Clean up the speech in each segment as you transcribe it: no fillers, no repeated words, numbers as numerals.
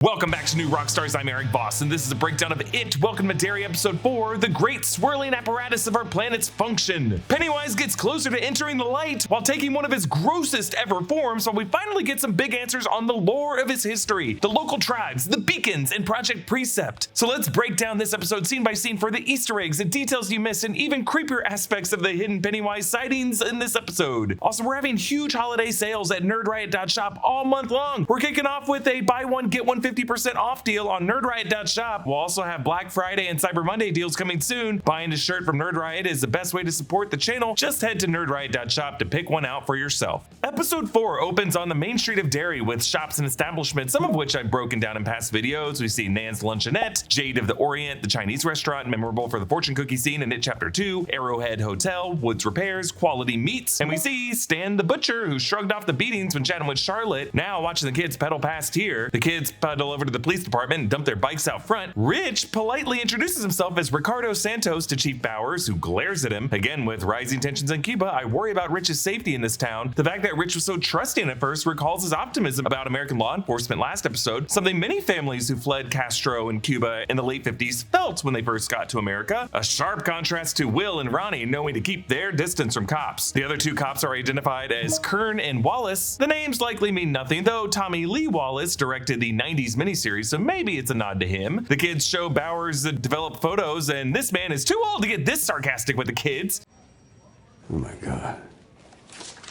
Welcome back to New Rockstars. I'm Erik Voss, and this is a breakdown of It. Welcome to Derry episode 4, the great swirling apparatus of our planet's function. Pennywise gets closer to entering the light while taking one of his grossest ever forms, while we finally get some big answers on the lore of his history, the local tribes, the beacons, and Project Precept. So let's break down this episode scene by scene for the Easter eggs and details you missed, and even creepier aspects of the hidden Pennywise sightings in this episode. Also, we're having huge holiday sales at nerdriot.shop all month long. We're kicking off with a buy one, get one 50% off deal on nerdriot.shop. We'll also have Black Friday and Cyber Monday deals coming soon. Buying a shirt from Nerd Riot is the best way to support the channel. Just head to nerdriot.shop to pick one out for yourself. Episode 4 opens on the main street of Derry with shops and establishments, some of which I've broken down in past videos. We see Nan's Luncheonette, Jade of the Orient, the Chinese restaurant, memorable for the fortune cookie scene in It Chapter 2, Arrowhead Hotel, Woods Repairs, Quality Meats, and we see Stan the Butcher, who shrugged off the beatings when chatting with Charlotte, now watching the kids pedal past here. The kids pedal over to the police department and dump their bikes out front. Rich politely introduces himself as Ricardo Santos to Chief Bowers, who glares at him. Again, with rising tensions in Cuba, I worry about Rich's safety in this town. The fact that Rich was so trusting at first recalls his optimism about American law enforcement last episode, something many families who fled Castro in Cuba in the late 50s felt when they first got to America. A sharp contrast to Will and Ronnie knowing to keep their distance from cops. The other two cops are identified as Kern and Wallace. The names likely mean nothing, though Tommy Lee Wallace directed the 90s miniseries, so maybe it's a nod to him. The kids show Bowers the developed photos, and this man is too old to get this sarcastic with the kids. Oh my god.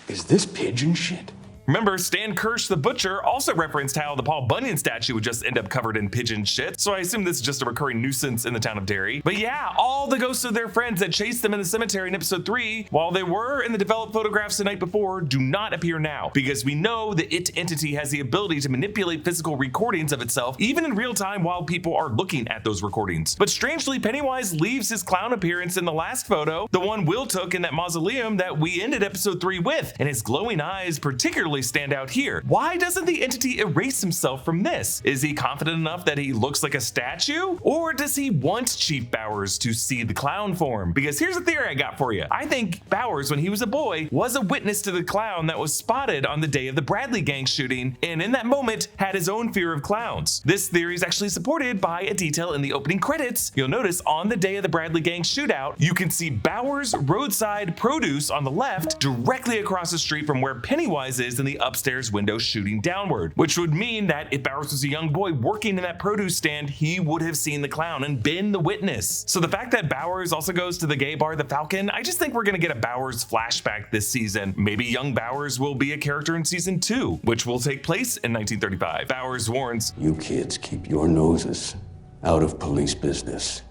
Is this pigeon shit? Remember, Stan Kirsch the Butcher also referenced how the Paul Bunyan statue would just end up covered in pigeon shit, so I assume this is just a recurring nuisance in the town of Derry. But yeah, all the ghosts of their friends that chased them in the cemetery in episode 3, while they were in the developed photographs the night before, do not appear now, because we know the It entity has the ability to manipulate physical recordings of itself, even in real time while people are looking at those recordings. But strangely, Pennywise leaves his clown appearance in the last photo, the one Will took in that mausoleum that we ended episode 3 with, and his glowing eyes particularly stand out here. Why doesn't the entity erase himself from this? Is he confident enough that he looks like a statue? Or does he want Chief Bowers to see the clown form? Because here's a theory I got for you. I think Bowers, when he was a boy, was a witness to the clown that was spotted on the day of the Bradley gang shooting, and in that moment had his own fear of clowns. This theory is actually supported by a detail in the opening credits. You'll notice on the day of the Bradley gang shootout, you can see Bowers roadside produce on the left, directly across the street from where Pennywise is in the upstairs window shooting downward, which would mean that if Bowers was a young boy working in that produce stand, he would have seen the clown and been the witness. So the fact that Bowers also goes to the gay bar, the Falcon, I just think we're gonna get a Bowers flashback this season. Maybe young Bowers will be a character in season 2, which will take place in 1935. Bowers warns, You kids keep your noses out of police business,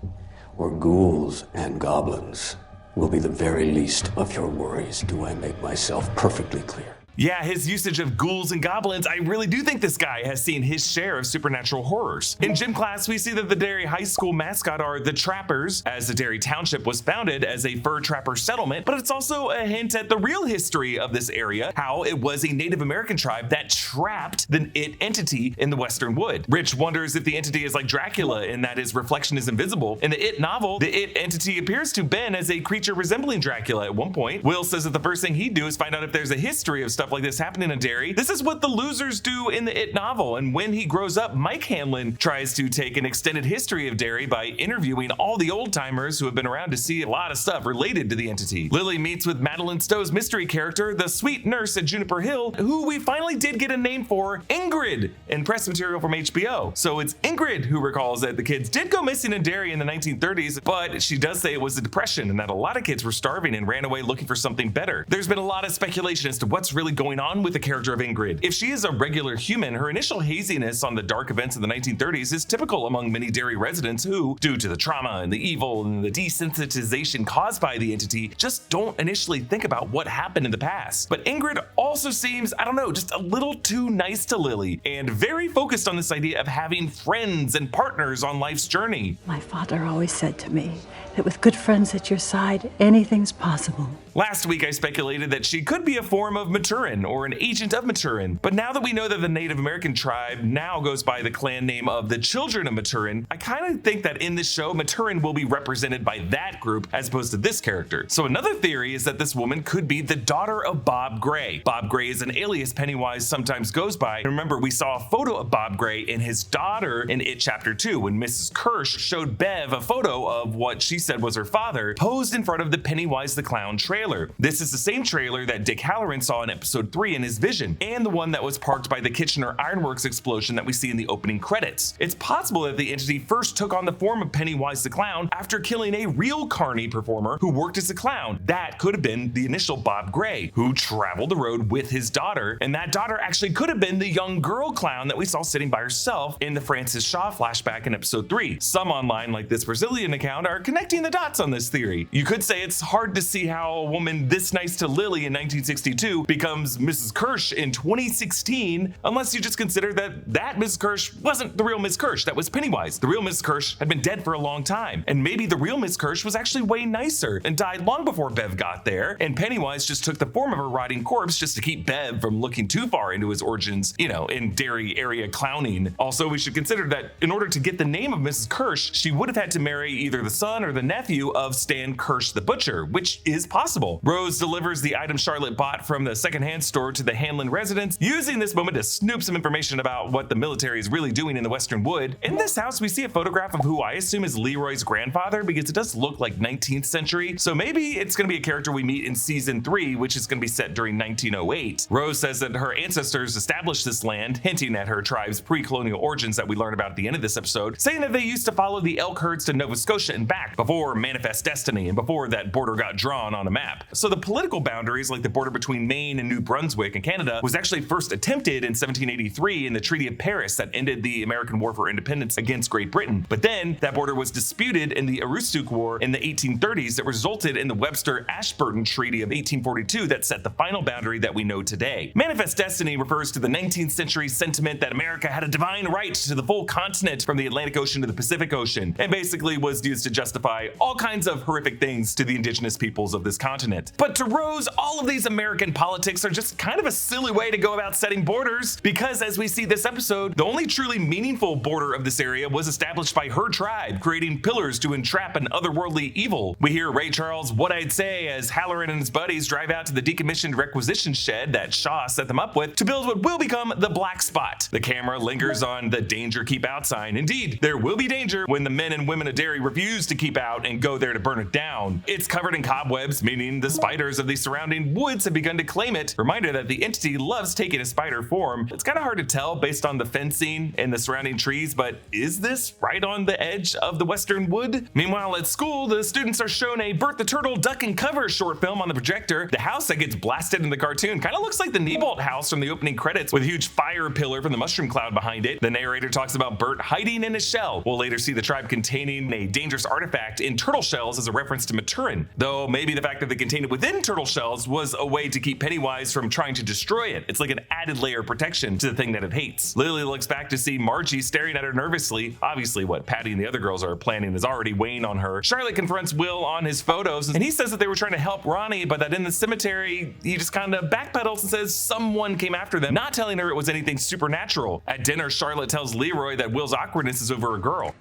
or ghouls and goblins will be the very least of your worries. Do I make myself perfectly clear? yeah, his usage of ghouls and goblins, I really do think this guy has seen his share of supernatural horrors. In gym class, we see that the Derry High School mascot are the Trappers, as the Derry Township was founded as a fur trapper settlement, but it's also a hint at the real history of this area, how it was a Native American tribe that trapped the It entity in the Western Wood. Rich wonders if the entity is like Dracula in that his reflection is invisible. In the It novel, the It entity appears to Ben as a creature resembling Dracula at one point. Will says that the first thing he'd do is find out if there's a history of stuff like this happening in Derry. This is what the losers do in the It novel, and when he grows up, Mike Hanlon tries to take an extended history of Derry by interviewing all the old timers who have been around to see a lot of stuff related to the entity. Lily meets with Madeline Stowe's mystery character, the sweet nurse at Juniper Hill, who we finally did get a name for, Ingrid, in press material from HBO. So it's Ingrid who recalls that the kids did go missing in Derry in the 1930s, but she does say it was the Depression and that a lot of kids were starving and ran away looking for something better. There's been a lot of speculation as to what's really going on with the character of Ingrid. If she is a regular human, her initial haziness on the dark events of the 1930s is typical among many Derry residents who, due to the trauma and the evil and the desensitization caused by the entity, just don't initially think about what happened in the past. But Ingrid also seems, I don't know, just a little too nice to Lily and very focused on this idea of having friends and partners on life's journey. My father always said to me that with good friends at your side, anything's possible. Last week, I speculated that she could be a form of mature Maturin or an agent of Maturin. But now that we know that the Native American tribe now goes by the clan name of the Children of Maturin, I kind of think that in this show, Maturin will be represented by that group as opposed to this character. So another theory is that this woman could be the daughter of Bob Gray. Bob Gray is an alias Pennywise sometimes goes by. And remember, we saw a photo of Bob Gray and his daughter in It Chapter 2 when Mrs. Kirsch showed Bev a photo of what she said was her father posed in front of the Pennywise the Clown trailer. This is the same trailer that Dick Halloran saw in episode 3 in his vision, and the one that was parked by the Kitchener Ironworks explosion that we see in the opening credits. It's possible that the entity first took on the form of Pennywise the Clown after killing a real Carney performer who worked as a clown. That could have been the initial Bob Gray, who traveled the road with his daughter, and that daughter actually could have been the young girl clown that we saw sitting by herself in the Francis Shaw flashback in episode 3. Some online, like this Brazilian account, are connecting the dots on this theory. You could say it's hard to see how a woman this nice to Lily in 1962 becomes Mrs. Kirsch in 2016, unless you just consider that Mrs. Kirsch wasn't the real Miss Kirsch, that was Pennywise. The real Miss Kirsch had been dead for a long time, and maybe the real Miss Kirsch was actually way nicer and died long before Bev got there, and Pennywise just took the form of a rotting corpse just to keep Bev from looking too far into his origins, in Derry area clowning. Also, we should consider that in order to get the name of Mrs. Kirsch, she would have had to marry either the son or the nephew of Stan Kirsch the butcher, which is possible. Rose delivers the item Charlotte bought from the secondhand store to the Hanlon residence, using this moment to snoop some information about what the military is really doing in the Western Wood. In this house, we see a photograph of who I assume is Leroy's grandfather, because it does look like 19th century, so maybe it's going to be a character we meet in season 3, which is going to be set during 1908. Rose says that her ancestors established this land, hinting at her tribe's pre-colonial origins that we learn about at the end of this episode, saying that they used to follow the elk herds to Nova Scotia and back before Manifest Destiny and before that border got drawn on a map. So the political boundaries, like the border between Maine and New Brunswick and Canada, was actually first attempted in 1783 in the Treaty of Paris that ended the American War for Independence against Great Britain. But then that border was disputed in the Aroostook War in the 1830s that resulted in the Webster-Ashburton Treaty of 1842 that set the final boundary that we know today. Manifest Destiny refers to the 19th century sentiment that America had a divine right to the full continent from the Atlantic Ocean to the Pacific Ocean, and basically was used to justify all kinds of horrific things to the indigenous peoples of this continent. But to Rose, all of these American politics are just kind of a silly way to go about setting borders, because as we see this episode, the only truly meaningful border of this area was established by her tribe, creating pillars to entrap an otherworldly evil. We hear Ray Charles' What I'd Say as Halloran and his buddies drive out to the decommissioned requisition shed that Shaw set them up with to build what will become the Black Spot. The camera lingers on the danger keep out sign. Indeed, there will be danger when the men and women of Derry refuse to keep out and go there to burn it down. It's covered in cobwebs, meaning the spiders of the surrounding woods have begun to claim it. Reminder that the entity loves taking a spider form. It's kind of hard to tell based on the fencing and the surrounding trees, but is this right on the edge of the Western Wood? Meanwhile, at school, the students are shown a Bert the Turtle Duck and Cover short film on the projector. The house that gets blasted in the cartoon kind of looks like the Nebolt house from the opening credits, with a huge fire pillar from the mushroom cloud behind it. The narrator talks about Bert hiding in his shell. We'll later see the tribe containing a dangerous artifact in turtle shells as a reference to Maturin, though maybe the fact that they contained it within turtle shells was a way to keep Pennywise from trying to destroy it. It's like an added layer of protection to the thing that it hates. Lily looks back to see Margie staring at her nervously. Obviously, what Patty and the other girls are planning is already weighing on her. Charlotte confronts Will on his photos, and he says that they were trying to help Ronnie, but that in the cemetery, he just kind of backpedals and says someone came after them, not telling her it was anything supernatural. At dinner, Charlotte tells Leroy that Will's awkwardness is over a girl.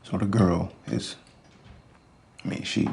So the girl is, she.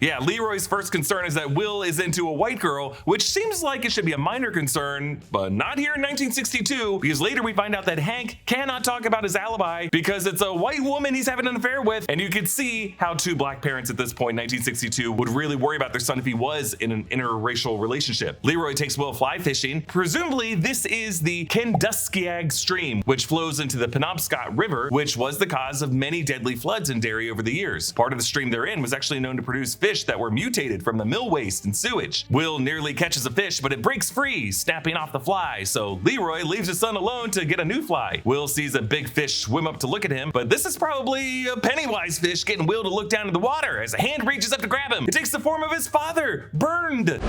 Yeah, Leroy's first concern is that Will is into a white girl, which seems like it should be a minor concern, but not here in 1962, because later we find out that Hank cannot talk about his alibi because it's a white woman he's having an affair with, and you could see how two black parents at this point in 1962 would really worry about their son if he was in an interracial relationship. Leroy takes Will fly fishing. Presumably, this is the Kenduskiag Stream, which flows into the Penobscot River, which was the cause of many deadly floods in Derry over the years. Part of the stream they're in was actually known to produce fish that were mutated from the mill waste and sewage. Will nearly catches a fish, but it breaks free, snapping off the fly, so Leroy leaves his son alone to get a new fly. Will sees a big fish swim up to look at him, but this is probably a Pennywise fish getting Will to look down in the water as a hand reaches up to grab him. It takes the form of his father, Burned.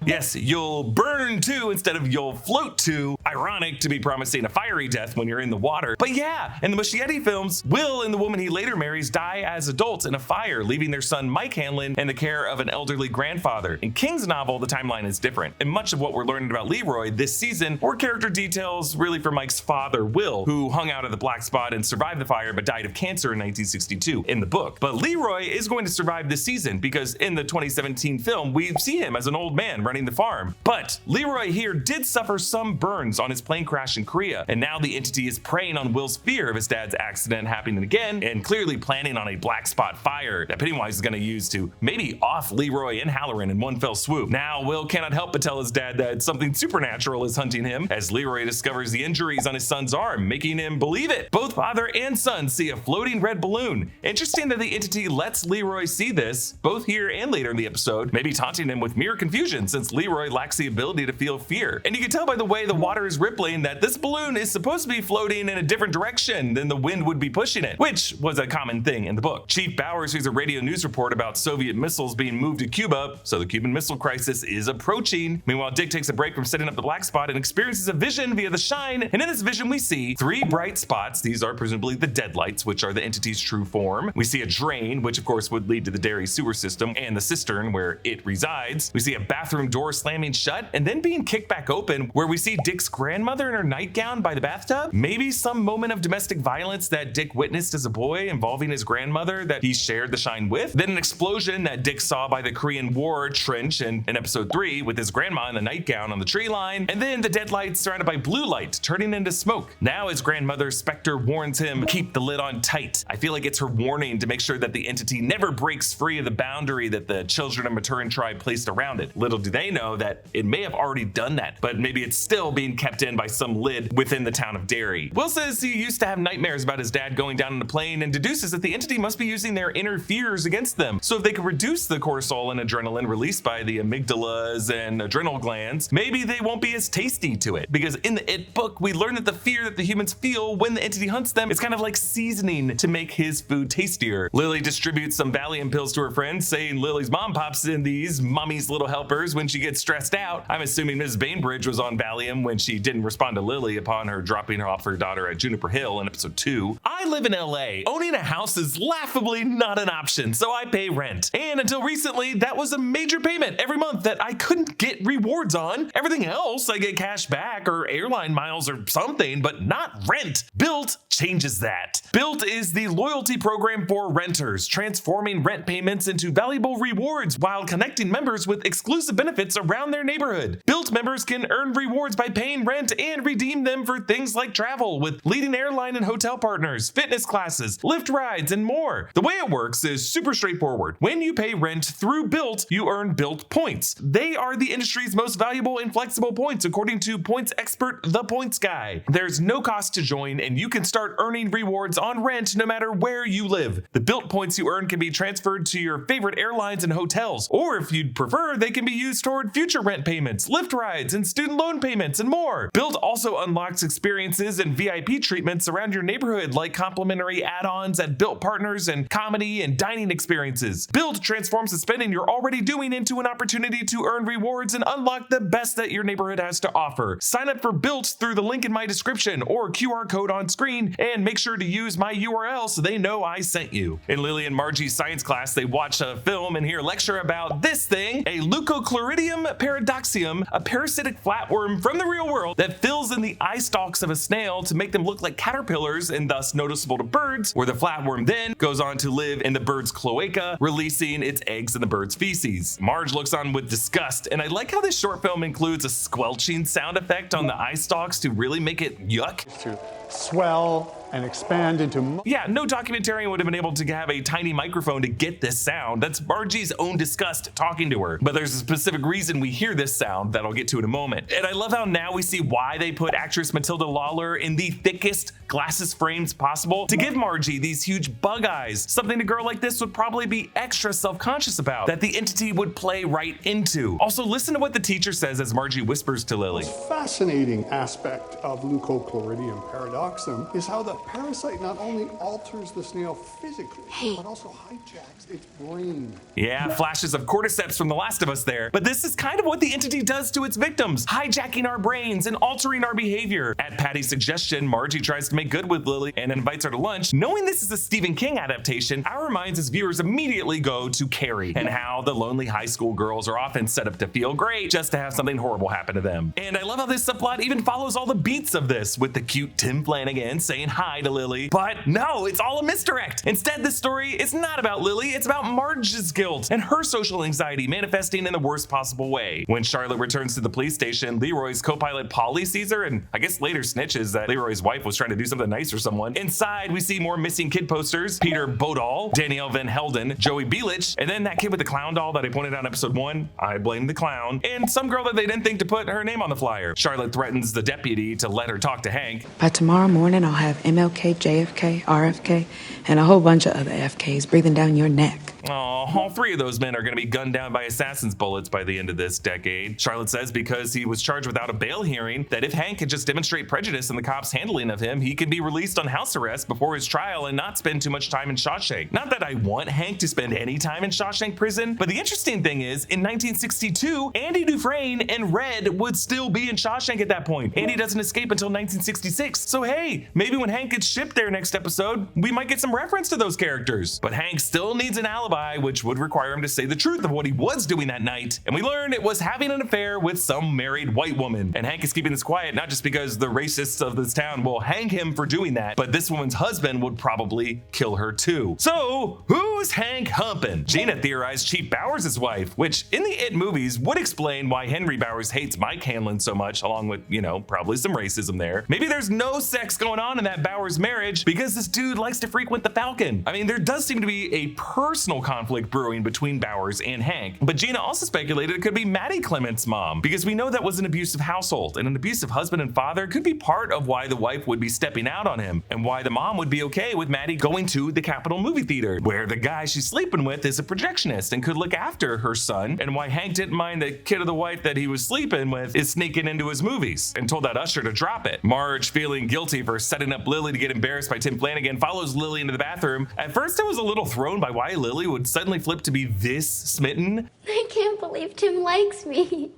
Yeah, Yes, you'll burn too instead of you'll float too. Ironic to be promising a fiery death when you're in the water. But yeah, in the Muschietti films, Will and the woman he later marries die as adults in a fire, leaving their son Mike Hanlon in the care of an elderly grandfather. In King's novel, the timeline is different, and much of what we're learning about Leroy this season were character details really for Mike's father, Will, who hung out at the black spot and survived the fire but died of cancer in 1962 in the book. But Leroy is going to survive this season because in the 2017 film, we see him as an old man running the farm. But Leroy here did suffer some burns on his plane crash in Korea, and now the entity is preying on Will's fear of his dad's accident happening again and clearly planning on a black spot fire that Pennywise is going to use to maybe off Leroy and Halloran in one fell swoop. Now Will cannot help but tell his dad that something supernatural is hunting him as Leroy discovers the injuries on his son's arm, making him believe it. Both father and son see a floating red balloon. Interesting that the entity lets Leroy see this, both here and later in the episode, maybe taunting him with mere confusion since Leroy lacks the ability to feel fear. And you can tell by the way the water is rippling that this balloon is supposed to be floating in a different direction than the wind would be pushing it, which was a common thing in the book. Chief Bowers hears a radio news report about Soviet missiles being moved to Cuba, so the Cuban Missile Crisis is approaching. Meanwhile, Dick takes a break from setting up the black spot and experiences a vision via the shine, and in this vision we see 3 bright spots. These are presumably the deadlights, which are the entity's true form. We see a drain, which of course would lead to the Derry sewer system, and the cistern where it resides. We see a bathroom door slamming shut and then being kicked back open, where we see Dick's grandmother in her nightgown by the bathtub. Maybe some moment of domestic violence that Dick witnessed as a boy involving his grandmother that he shared the shine with. Then an explosion that Dick saw by the Korean War trench in episode 3 with his grandma in the nightgown on the tree line. And then the deadlights surrounded by blue light turning into smoke. Now his grandmother's specter warns him, keep the lid on tight. I feel like it's her warning to make sure that the entity never breaks free of the boundary that the children of Maturin tribe placed around it. Little do they know that it may have already done that, but maybe it's still being kept in by some lid within the town of Derry. Will says he used to have nightmares about his dad going down in a plane and deduces that the entity must be using their inner fears against them. So if they could reduce the cortisol and adrenaline released by the amygdalas and adrenal glands, maybe they won't be as tasty to it. Because in the It book, we learn that the fear that the humans feel when the entity hunts them is kind of like seasoning to make his food tastier. Lily distributes some Valium pills to her friends, saying Lily's mom pops in these mommy's little helpers when she gets stressed out. I'm assuming Mrs. Bainbridge was on Valium when she didn't respond to Lily upon her dropping off her daughter at Juniper Hill in episode 2. I live in LA. Owning a house is laughably not an option, so I pay rent. And until recently, that was a major payment every month that I couldn't get rewards on. Everything else, I get cash back or airline miles or something, but not rent. Built changes that. Built is the loyalty program for renters, transforming rent payments into valuable rewards while connecting members with exclusive benefits around their neighborhood. Built members can earn rewards by paying rent and redeem them for things like travel with leading airline and hotel partners, fitness classes, Lyft rides, and more. The way it works is super straightforward. When you pay rent through Built, you earn Built points. They are the industry's most valuable and flexible points, according to points expert The Points Guy. There's no cost to join, and you can start earning rewards on rent no matter where you live. The Built points you earn can be transferred to your favorite airlines and hotels, or if you'd prefer, they can be used toward future rent payments, Lyft rides, and student loan payments, and more. Built also unlocks experiences and VIP treatments around your neighborhood, like complimentary add-ons at Built Partners and comedy and dining experiences. Built transforms the spending you're already doing into an opportunity to earn rewards and unlock the best that your neighborhood has to offer. Sign up for Built through the link in my description or QR code on screen, and make sure to use my URL so they know I sent you. In Lily and Margie's science class, they watch a film and hear a lecture about this thing, a Leucochloridium paradoxium, a parasitic flatworm from the real world that fills in the eye stalks of a snail to make them look like caterpillars and thus noticeable to birds, where the flatworm then goes on to live in the bird's cloaca, releasing its eggs in the bird's feces. Marge looks on with disgust, and I like how this short film includes a squelching sound effect on the eye stalks to really make it yuck. To swell and expand into... Yeah, no documentarian would have been able to have a tiny microphone to get this sound. That's Margie's own disgust talking to her. But there's a specific reason we hear this sound that I'll get to in a moment. And I love how now we see why they put actress Matilda Lawler in the thickest glasses frames possible to give Margie these huge bug eyes, something a girl like this would probably be extra self-conscious about, that the entity would play right into. Also, listen to what the teacher says as Margie whispers to Lily. The most fascinating aspect of leucochloridium paradoxum is how the parasite not only alters the snail physically, but also hijacks its brain. Yeah, flashes of cordyceps from The Last of Us there, but this is kind of what the entity does to its victims, hijacking our brains and altering our behavior. At Patty's suggestion, Margie tries to make good with Lily and invites her to lunch. Knowing this is a Stephen King adaptation, our minds as viewers immediately go to Carrie and how the lonely high school girls are often set up to feel great just to have something horrible happen to them. And I love how this subplot even follows all the beats of this, with the cute Tim Flanagan saying hi to Lily. But no, it's all a misdirect. Instead, this story is not about Lily, it's about Marge's guilt and her social anxiety manifesting in the worst possible way. When Charlotte returns to the police station, Leroy's co-pilot Polly sees her and I guess later snitches that Leroy's wife was trying to do something nice for someone. Inside, we see more missing kid posters, Peter Bodal, Danielle Van Helden, Joey Bielich, and then that kid with the clown doll that I pointed out in episode 1, I blame the clown, and some girl that they didn't think to put her name on the flyer. Charlotte threatens the deputy to let her talk to Hank. By tomorrow morning, I'll have MLK, JFK, RFK, and a whole bunch of other FKs breathing down your neck. Oh, all 3 of those men are going to be gunned down by assassin's bullets by the end of this decade. Charlotte says because he was charged without a bail hearing, that if Hank could just demonstrate prejudice in the cops' handling of him, he could be released on house arrest before his trial and not spend too much time in Shawshank. Not that I want Hank to spend any time in Shawshank prison, but the interesting thing is, in 1962, Andy Dufresne and Red would still be in Shawshank at that point. Andy doesn't escape until 1966, so hey, maybe when Hank gets shipped there next episode, we might get some reference to those characters. But Hank still needs an alibi, which would require him to say the truth of what he was doing that night. And we learned it was having an affair with some married white woman. And Hank is keeping this quiet, not just because the racists of this town will hang him for doing that, but this woman's husband would probably kill her too. So who's Hank humping? Gina theorized Chief Bowers' wife, which in the It movies would explain why Henry Bowers hates Mike Hanlon so much, along with, you know, probably some racism there. Maybe there's no sex going on in that Bowers marriage because this dude likes to frequent the Falcon. I mean, there does seem to be a personal conflict brewing between Bowers and Hank, but Gina also speculated it could be Maddie Clemons' mom, because we know that was an abusive household, and an abusive husband and father could be part of why the wife would be stepping out on him, and why the mom would be okay with Maddie going to the Capitol movie theater, where the guy she's sleeping with is a projectionist and could look after her son, and why Hank didn't mind the kid of the wife that he was sleeping with is sneaking into his movies, and told that usher to drop it. Marge, feeling guilty for setting up Lily to get embarrassed by Tim Flanagan, follows Lily into the bathroom. At first I was a little thrown by why Lily would suddenly flip to be this smitten. I can't believe Tim likes me.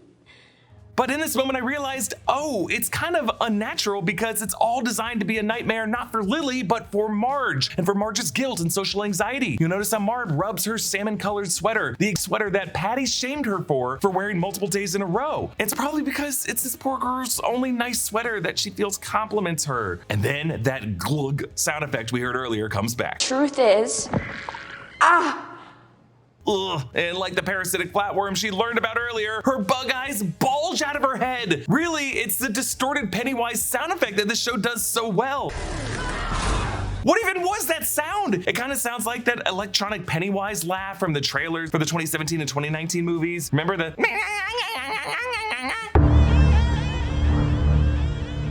But in this moment I realized, oh, it's kind of unnatural because it's all designed to be a nightmare not for Lily, but for Marge, and for Marge's guilt and social anxiety. You'll notice how Marge rubs her salmon-colored sweater, the sweater that Patty shamed her for wearing multiple days in a row. It's probably because it's this poor girl's only nice sweater that she feels compliments her. And then that glug sound effect we heard earlier comes back. Truth is, Ugh. And like the parasitic flatworm she learned about earlier, her bug eyes bulge out of her head. Really, it's the distorted Pennywise sound effect that this show does so well. What even was that sound? It kind of sounds like that electronic Pennywise laugh from the trailers for the 2017 and 2019 movies. Remember the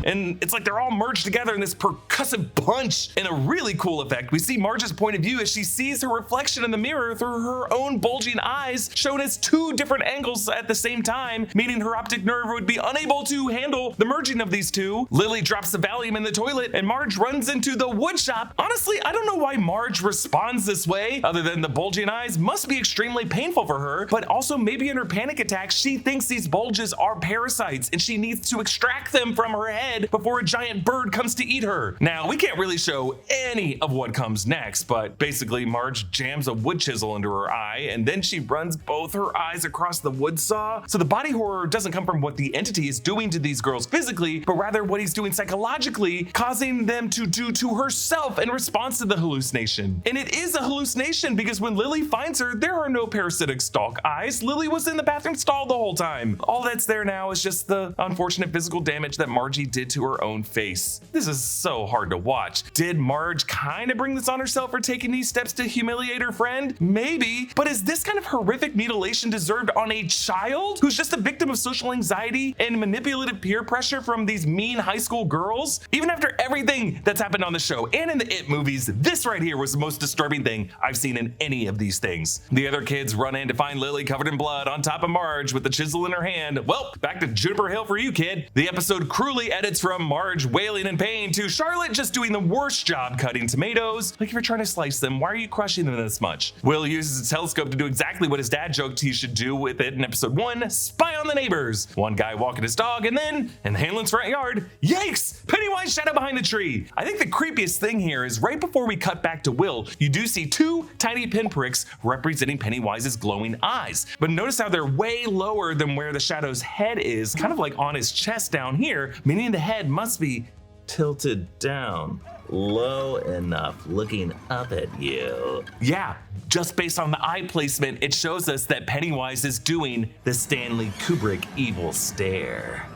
and it's like they're all merged together in this percussive punch. In a really cool effect, we see Marge's point of view as she sees her reflection in the mirror through her own bulging eyes, shown as 2 different angles at the same time, meaning her optic nerve would be unable to handle the merging of these two. Lily drops the Valium in the toilet and Marge runs into the wood shop. Honestly, I don't know why Marge responds this way, other than the bulging eyes must be extremely painful for her, but also maybe in her panic attack, she thinks these bulges are parasites and she needs to extract them from her head before a giant bird comes to eat her. Now, we can't really show any of what comes next, but basically Marge jams a wood chisel into her eye and then she runs both her eyes across the wood saw. So the body horror doesn't come from what the entity is doing to these girls physically, but rather what he's doing psychologically, causing them to do to herself in response to the hallucination. And it is a hallucination because when Lily finds her, there are no parasitic stalk eyes. Lily was in the bathroom stall the whole time. All that's there now is just the unfortunate physical damage that Margie did did to her own face. This is so hard to watch. Did Marge kind of bring this on herself for taking these steps to humiliate her friend? Maybe, but is this kind of horrific mutilation deserved on a child who's just a victim of social anxiety and manipulative peer pressure from these mean high school girls? Even after everything that's happened on the show and in the It movies, this right here was the most disturbing thing I've seen in any of these things. The other kids run in to find Lily covered in blood on top of Marge with the chisel in her hand. Well, back to Juniper Hill for you, kid. The episode cruelly edits from Marge wailing in pain to Charlotte just doing the worst job cutting tomatoes. Like, if you're trying to slice them, why are you crushing them this much? Will uses a telescope to do exactly what his dad joked he should do with it in episode 1, spy on the neighbors. One guy walking his dog, and then, in Hanlon's front yard, yikes! Pennywise shadow behind the tree. I think the creepiest thing here is right before we cut back to Will, you do see 2 tiny pinpricks representing Pennywise's glowing eyes. But notice how they're way lower than where the shadow's head is, kind of like on his chest down here, meaning the head must be tilted down low enough, looking up at you. Yeah, just based on the eye placement, it shows us that Pennywise is doing the Stanley Kubrick evil stare.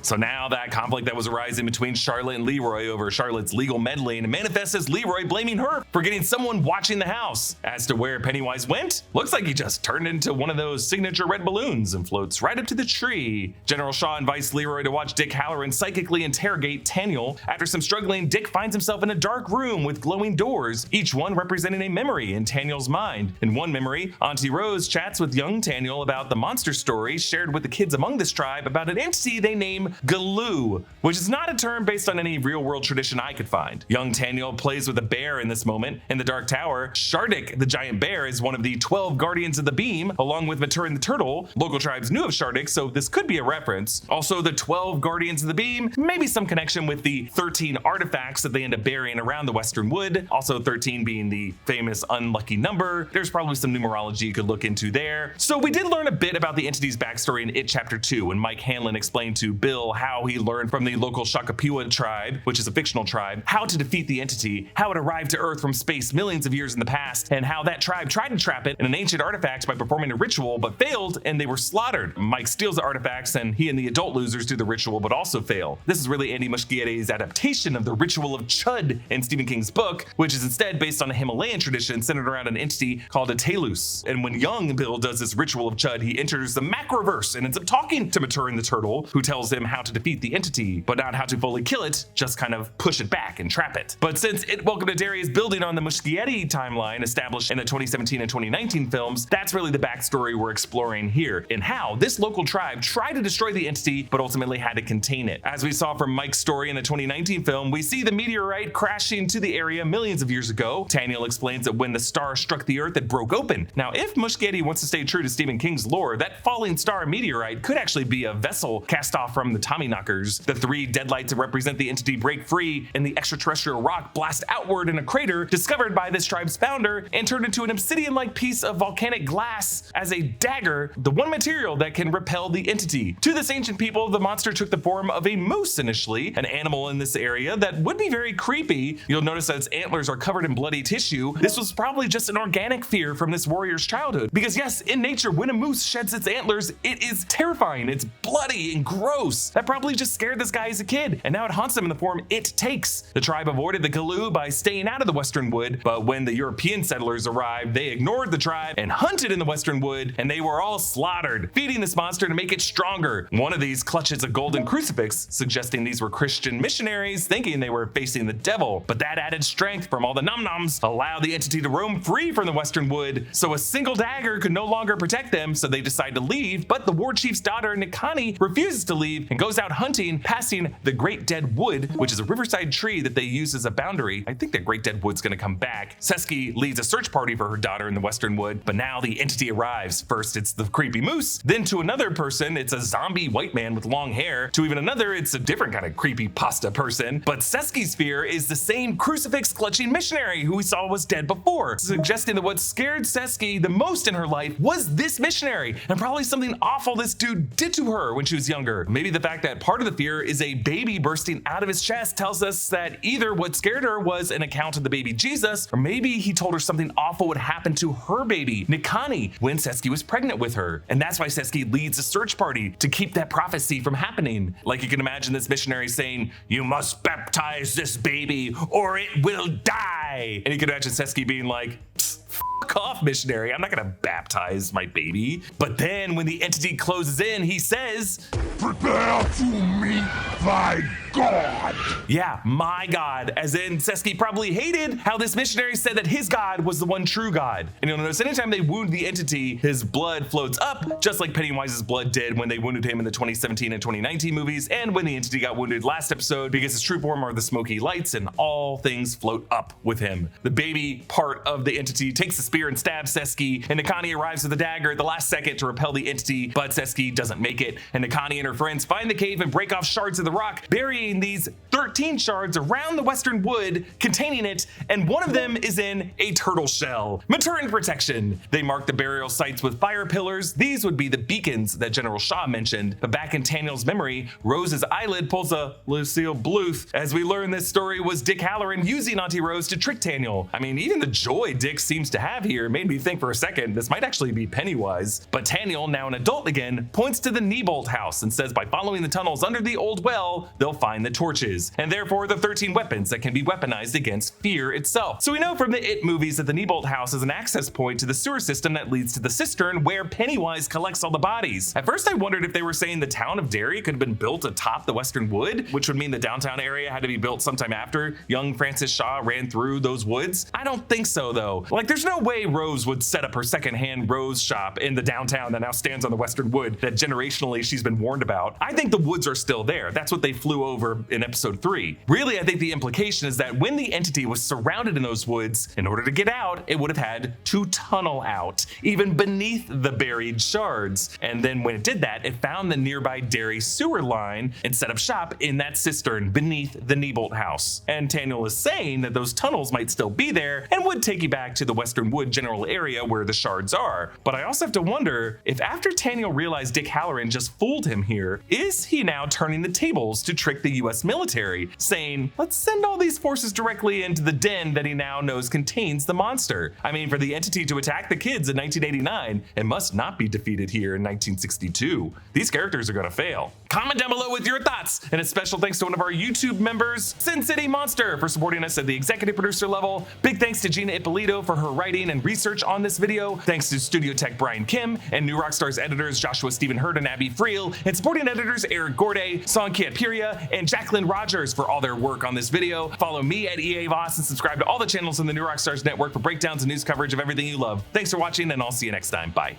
So now that conflict that was arising between Charlotte and Leroy over Charlotte's legal meddling manifests as Leroy blaming her for getting someone watching the house. As to where Pennywise went, looks like he just turned into one of those signature red balloons and floats right up to the tree. General Shaw invites Leroy to watch Dick Halloran psychically interrogate Taniel. After some struggling, Dick finds himself in a dark room with glowing doors, each one representing a memory in Taniel's mind. In one memory, Auntie Rose chats with young Taniel about the monster story shared with the kids among this tribe about an entity they name Galoo, which is not a term based on any real-world tradition I could find. Young Taniel plays with a bear in this moment. In the Dark Tower, Shardik, the giant bear, is one of the 12 guardians of the beam, along with Maturin the turtle. Local tribes knew of Shardik, so this could be a reference. Also, the 12 guardians of the beam, maybe some connection with the 13 artifacts that they end up burying around the Western Wood. Also, 13 being the famous unlucky number. There's probably some numerology you could look into there. So we did learn a bit about the entity's backstory in It Chapter 2, when Mike Hanlon explained to Bill how he learned from the local Shakopua tribe, which is a fictional tribe, how to defeat the entity, how it arrived to Earth from space millions of years in the past, and how that tribe tried to trap it in an ancient artifact by performing a ritual but failed and they were slaughtered. Mike steals the artifacts and he and the adult losers do the ritual but also fail. This is really Andy Muschietta's adaptation of the Ritual of Chud in Stephen King's book, which is instead based on a Himalayan tradition centered around an entity called a Telus. And when young Bill does this Ritual of Chud, he enters the Macroverse and ends up talking to Maturin the turtle, who tells him how to defeat the entity, but not how to fully kill it, just kind of push it back and trap it. But since It Welcome to Derry is building on the Muschietti timeline established in the 2017 and 2019 films, that's really the backstory we're exploring here, and how this local tribe tried to destroy the entity, but ultimately had to contain it. As we saw from Mike's story in the 2019 film, we see the meteorite crashing to the area millions of years ago. Taniel explains that when the star struck the Earth, it broke open. Now, if Muschietti wants to stay true to Stephen King's lore, that falling star meteorite could actually be a vessel cast off from the Tommyknockers. The 3 deadlights that represent the entity break free, and the extraterrestrial rock blast outward in a crater discovered by this tribe's founder and turned into an obsidian-like piece of volcanic glass as a dagger, the one material that can repel the entity. To this ancient people, the monster took the form of a moose initially, an animal in this area that would be very creepy. You'll notice that its antlers are covered in bloody tissue. This was probably just an organic fear from this warrior's childhood. Because yes, in nature, when a moose sheds its antlers, it is terrifying. It's bloody and gross. That probably just scared this guy as a kid, and now it haunts him in the form it takes. The tribe avoided the Galoo by staying out of the Western Wood, but when the European settlers arrived, they ignored the tribe and hunted in the Western Wood, and they were all slaughtered, feeding this monster to make it stronger. One of these clutches a golden crucifix, suggesting these were Christian missionaries thinking they were facing the devil, but that added strength from all the num-noms allowed the entity to roam free from the Western Wood, so a single dagger could no longer protect them, so they decide to leave, but the war chief's daughter Nikani refuses to leave and goes out hunting, passing the Great Dead Wood, which is a riverside tree that they use as a boundary. I think that Great Dead Wood's gonna come back. Seski leads a search party for her daughter in the Western Wood, but now the entity arrives. First it's the creepy moose, then to another person it's a zombie white man with long hair, to even another it's a different kind of creepy pasta person, but Seski's fear is the same crucifix clutching missionary who we saw was dead before, suggesting that what scared Seski the most in her life was this missionary, and probably something awful this dude did to her when she was younger. Maybe the fact that part of the fear is a baby bursting out of his chest tells us that either what scared her was an account of the baby Jesus, or maybe he told her something awful would happen to her baby, Nikani, when Seski was pregnant with her. And that's why Seski leads a search party to keep that prophecy from happening. Like you can imagine this missionary saying, "You must baptize this baby or it will die." And you can imagine Seski being like, "Fuck off, missionary. I'm not gonna baptize my baby." But then when the entity closes in, he says, "Prepare to meet thy God." Yeah, my God, as in Seski probably hated how this missionary said that his God was the one true God. And you'll notice anytime they wound the entity, his blood floats up, just like Pennywise's blood did when they wounded him in the 2017 and 2019 movies, and when the entity got wounded last episode, because his true form are the smoky lights and all things float up with him. The baby part of the entity takes the spear and stabs Seski, and Nikani arrives with a dagger at the last second to repel the entity, but Seski doesn't make it, and Nikani and her friends find the cave and break off shards of the rock, burying these 13 shards around the western wood containing it, and one of them is in a turtle shell. Maturin protection. They mark the burial sites with fire pillars. These would be the beacons that General Shaw mentioned, but back in Taniel's memory, Rose's eyelid pulls a Lucille Bluth. As we learn, this story was Dick Halloran using Auntie Rose to trick Taniel. I mean, even the joy Dick seems to have here made me think for a second this might actually be Pennywise. But Taniel, now an adult again, points to the Neibolt house and says by following the tunnels under the old well, they'll find the torches, and therefore the 13 weapons that can be weaponized against fear itself. So we know from the It movies that the Neibolt house is an access point to the sewer system that leads to the cistern where Pennywise collects all the bodies. At first I wondered if they were saying the town of Derry could have been built atop the western wood, which would mean the downtown area had to be built sometime after young Francis Shaw ran through those woods. I don't think so though. Like there's no way Rose would set up her secondhand rose shop in the downtown that now stands on the western wood that generationally she's been warned about. I think the woods are still there. That's what they flew over in episode 3. Really, I think the implication is that when the entity was surrounded in those woods, in order to get out, it would have had to tunnel out, even beneath the buried shards. And then when it did that, it found the nearby Derry sewer line and set up shop in that cistern beneath the Neibolt house. And Taniel is saying that those tunnels might still be there and would take you back to the western wood general area where the shards are. But I also have to wonder if after Taniel realized Dick Halloran just fooled him here, is he now turning the tables to trick the US military, saying, let's send all these forces directly into the den that he now knows contains the monster. I mean, for the entity to attack the kids in 1989, it must not be defeated here in 1962. These characters are gonna fail. Comment down below with your thoughts, and a special thanks to one of our YouTube members, Sin City Monster, for supporting us at the executive producer level. Big thanks to Gina Ippolito for her writing and research on this video. Thanks to Studio Tech Brian Kim and New Rockstars editors Joshua Stephen Hurd and Abby Freel, and supporting editors Eric Gorday, Sankiat Piria, and Jacqueline Rogers for all their work on this video. Follow me at EA Voss and subscribe to all the channels in the New Rockstars network for breakdowns and news coverage of everything you love. Thanks for watching, and I'll see you next time. Bye.